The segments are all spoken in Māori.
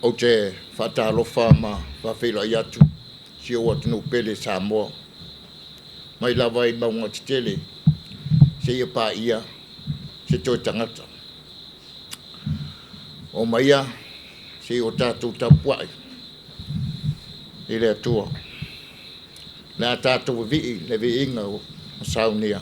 o te whatalofa ma whawhila i atu si o atu no pele Samoa. Mai lawa i maunga te tele se ia pā ia se toi tangata. O maia se o tātou tapuai i le atua. Nā tātou vii le vi inga o saunia.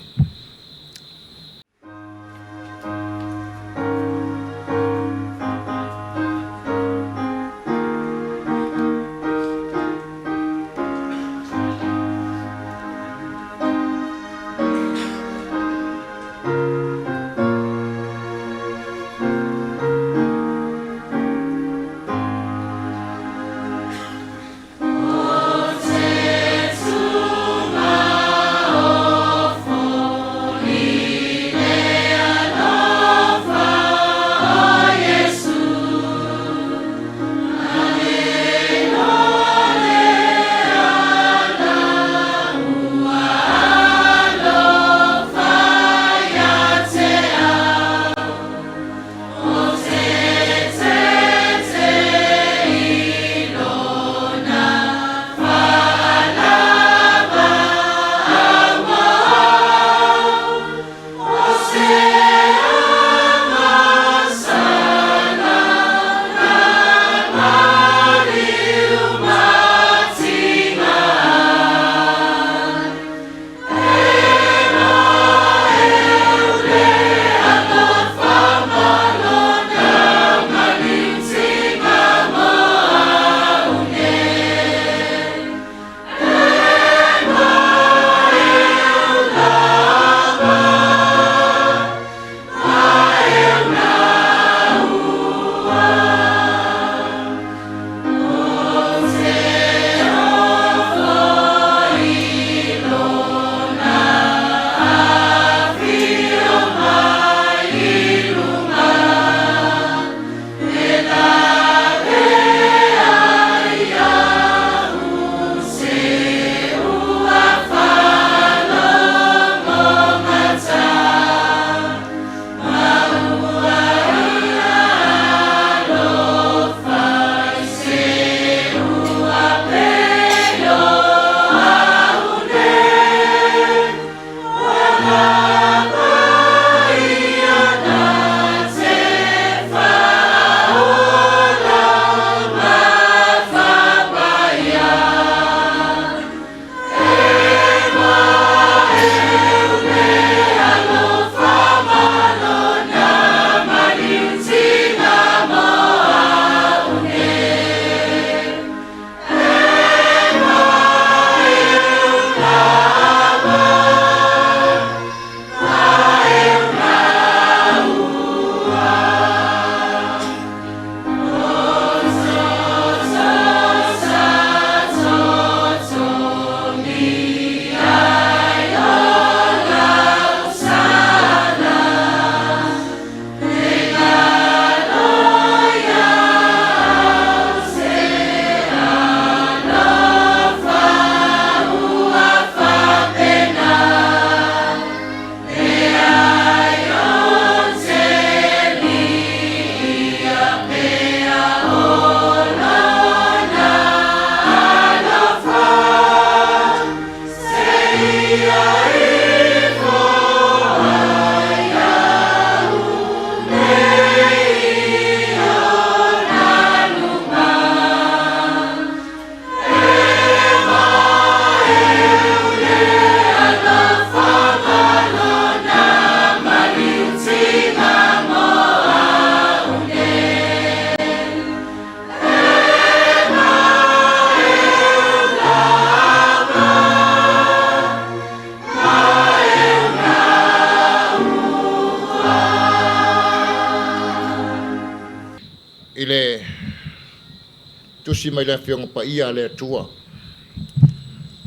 tusi mai le fionga pa ia le tua.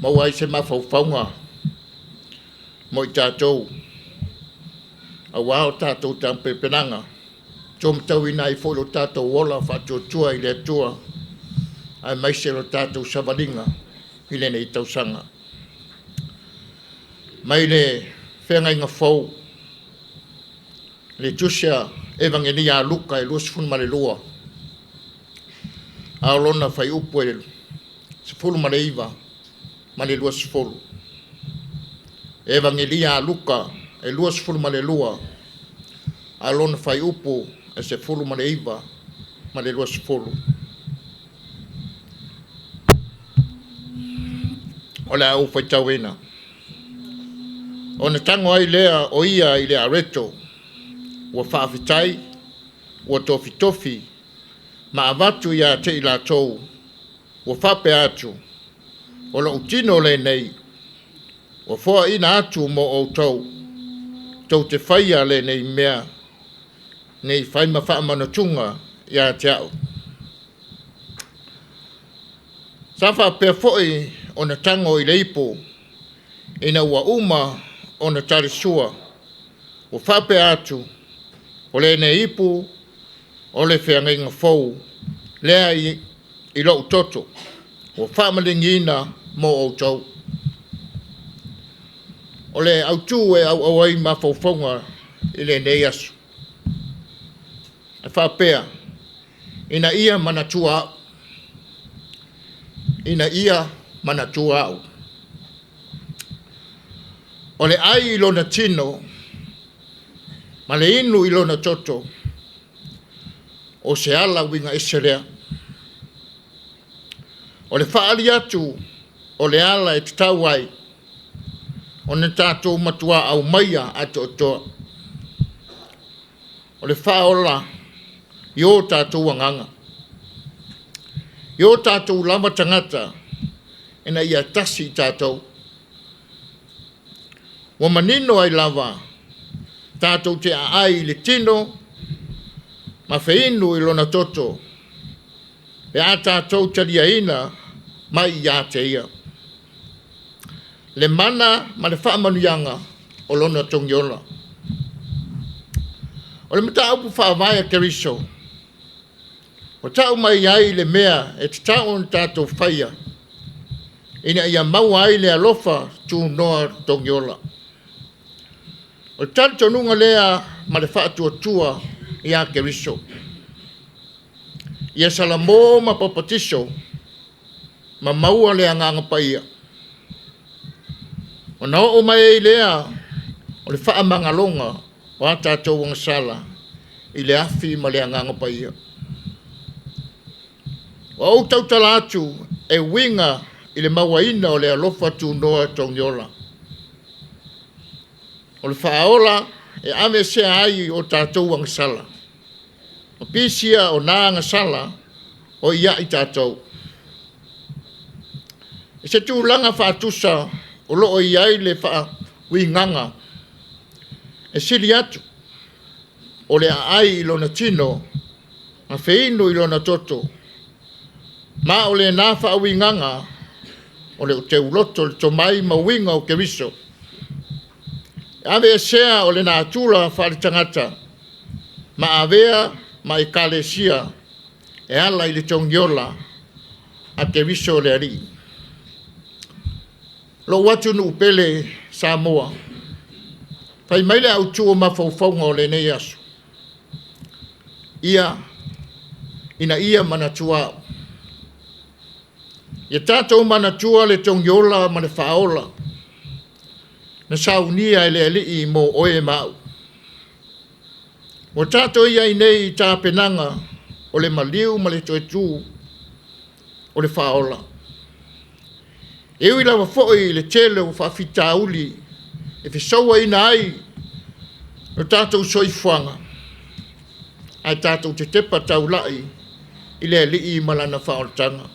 Mau ai se mawhauwhaunga mo i tātou. A wao tātou tampe penanga. Tom tau ina i folo tātou wola whatua tua i le tua. Ai mai se lo tātou savalinga i le nei tausanga. Mai le whenga inga whau. Le tusia evangelia luka e luas fun mare lua. Aolona fai upo e se fulu ma le iwa, ma le lua se fulu. Evangelia Luka e lua se fulu ma le lua. Aolona fai upo e se fulu ma le iwa, ma le lua se fulu. O le au fai tauena. O ne tango ai lea o ia i le areto, ua whaafitai, ua tofi tofi, ma avatu ia te i la tou, ua whape atu, o la utino le nei, ua foa ina atu mo o tou te whaia le nei mea, nei whai ma wha manatunga ia te au. Sa whapea foi o na tango i le ipo, ina ua uma o na tarisua, ua whape atu, o le ne ipu, o le whianginga fou, lea i lo toto, o whamalingina mo o tau. O le autu e au awai ma faufonga i le nei asu. E whapea, ina ia manatua au. Ina ia manatua au. O le ai ilo na tino, ma le inu ilo na toto, o se ala winga eserea. O le whaali atu, o le ala e tatawai, o ne tātou matua au maia ato otoa. O le whaola, i o tātou wanganga. I o tātou lama tangata, ena ia tasi tātou. Wa manino ai lava, tātou te ai le tino, ma feinu i lona toto, e a tātou talia ina, mai ia te ia. Le mana ma le whaamanuianga o lona tongiola. O le mata upu whaavaya keriso, o tau mai ai le mea e te tau on tātou whaia, ina ia mau ai le alofa tu noa tongiola. O le tali tonunga lea ma le whaatua tua ia keriso. Ia salamo ma papatiso, ma maua lea nganga paia. O na o mai lea, o le wha mangalonga, o a tātou wanga sala, i le afi ma lea nganga paia. O au tautala atu, e winga i le mawaina o le alofa tu noa tongiola. O le whaola, e ame sea ai o tātou wanga sala. O pisia o nanga sala, o ia i tātou. E se tūlanga whaatusa, o loo i ai le wha winganga. E siri atu, o le ai i lona tino, a feinu i lona toto. Ma o le nā wha winganga, o le te uloto le tomai ma winga o keriso. Ave e sea o le nā tūla whare tangata, ma avea ma Ekalesia, e ala i le tongiola, a keriso le ari. Lo watu nu upele Samoa. Fai maile au tua ma faufaunga o le nei asu. Ina ia manatua. Ia tātou manatua le tongiola ma le whaola. Na saunia e le alii mo oe mau. Mo tātou ia i nei tā penanga o le maliu ma le toetu o le whaola. Ewi lawa fo'i le tele o whawhitauli e whisaua ina ai no tātou soifuanga. Ai tātou te tepa taulai i le alii malana whaoltanga.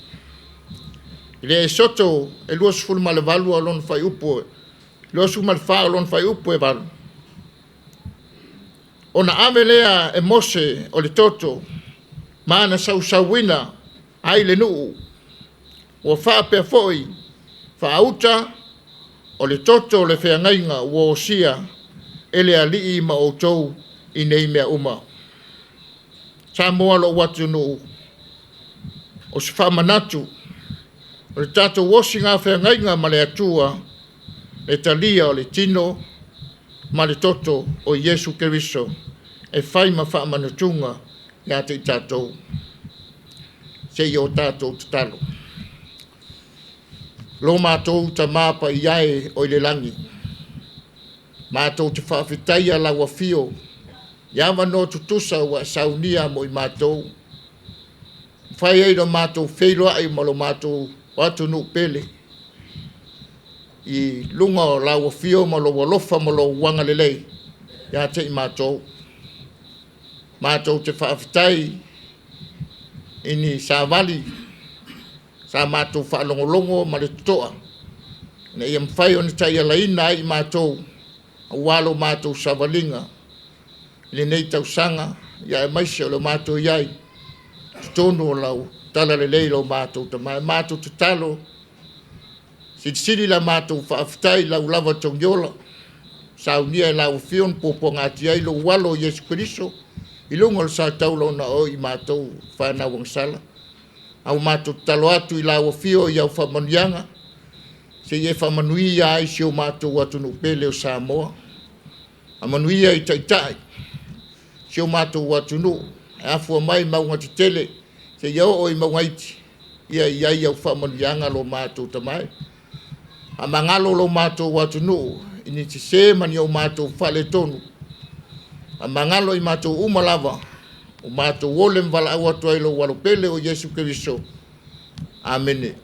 I le e soto e luas fulma le valu alon whai upo e. Luas fulma le wha alon whai upo e valu. O na amelea e mose o le toto maana sausawina ai le nuu. O whaapea fo'i whaauta o le toto o le whiangainga ua o sia e le alii ma o tou i nei mea uma. Sa moa lo watu nuu. O se whamanatu o le tato wosi ngā whiangainga ma le atua le talia o le tino ma le toto o Yesu Keriso e whai ma whaamanutunga ia te tatou. te i o tātou te talo. Lo mātou ta māpa i ai o le langi. Mātou te whawhitai a lawa fio. Iawa no tutusa wa saunia mo i mātou. Whai ei no mātou wheiloa ai malo mātou watu nu pele. I lunga o lawa fio malo walofa malo wanga lelei. Ia te i mātou. Mātou te whawhitai ini sa vali. Sa mātou whaalongolongo ma le toa. Na ia mwhai o ni tai ala ina ai mātou. A walo mātou sa valinga. Le nei tau sanga. Ia e maise o le mātou iai. Tonu o lau. Tala le leilo mātou. Ta mai mātou te talo. Siri la mātou whaafitai lau lava tong yola. Saunia e lau fion popo ngāti ai lo walo Yesu Christo. Ilunga le sa taulo na o i mātou whanawang sala. Au mātou talo atu i lau fio i au whamanianga. Se ie whamanuia ai si o mātou atu no pele o Samoa. A manuia i Taitai. Si o mātou atu no. E afua mai maunga te tele. Se iau o i maungaiti. Ia i au whamanianga lo mātou tamai. A mangalo lo mātou atu no. Ini te se mani o mātou whale tonu. A mangalo i mātou umalava. O mātou wolem wala au atu ai lo walopele o Yesu Christo. Amen.